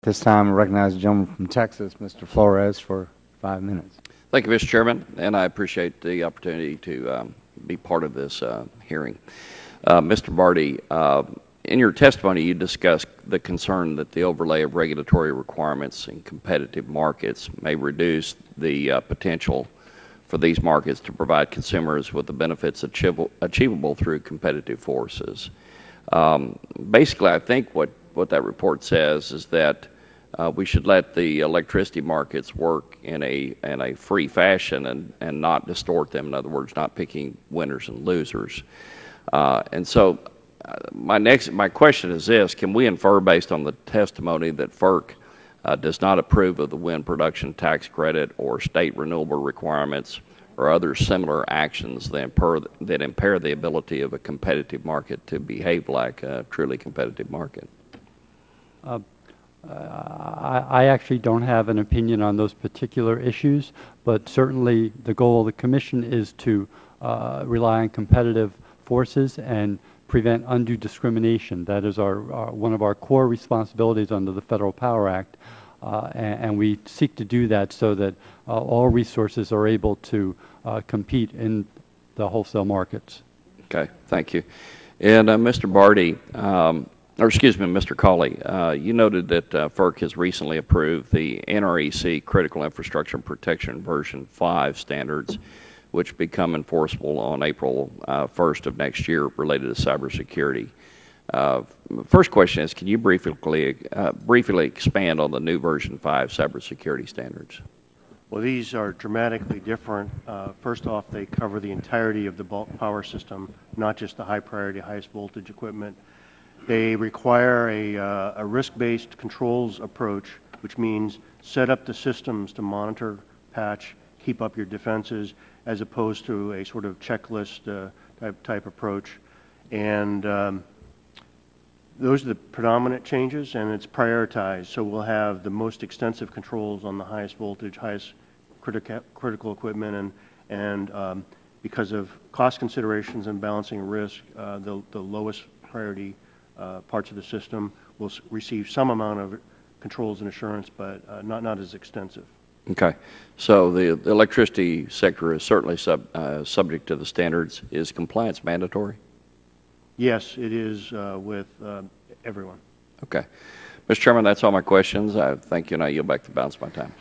This time, I recognize the gentleman from Texas, Mr. Flores, for 5 minutes. Thank you, Mr. Chairman, and I appreciate the opportunity to be part of this hearing. Mr. Barty, in your testimony, you discussed the concern that the overlay of regulatory requirements in competitive markets may reduce the potential for these markets to provide consumers with the benefits achievable through competitive forces. Basically, I think what that report says is that we should let the electricity markets work in a free fashion and not distort them. In other words, not picking winners and losers. And so my question is this: can we infer based on the testimony that FERC does not approve of the wind production tax credit or state renewable requirements or other similar actions that impair the ability of a competitive market to behave like a truly competitive market? I actually don't have an opinion on those particular issues, but certainly the goal of the Commission is to rely on competitive forces and prevent undue discrimination. That is one of our core responsibilities under the Federal Power Act, and we seek to do that so that all resources are able to compete in the wholesale markets. Okay, thank you. And Mr. Barty, or excuse me, Mr. Cawley, you noted that FERC has recently approved the NREC Critical Infrastructure Protection Version 5 standards, which become enforceable on April 1st of next year related to cybersecurity. First question is, can you briefly expand on the new Version 5 cybersecurity standards? Well, these are dramatically different. First off, they cover the entirety of the bulk power system, not just the high priority, highest voltage equipment. They require a risk-based controls approach, which means set up the systems to monitor, patch, keep up your defenses, as opposed to a sort of checklist type approach. And those are the predominant changes, and it's prioritized. So we'll have the most extensive controls on the highest voltage, highest critical equipment, and because of cost considerations and balancing risk, the lowest priority parts of the system will receive some amount of controls and assurance, but not as extensive. Okay. So the electricity sector is certainly subject to the standards. Is compliance mandatory? Yes, it is with everyone. Okay. Mr. Chairman, that's all my questions. I thank you, and I yield back the balance of my time.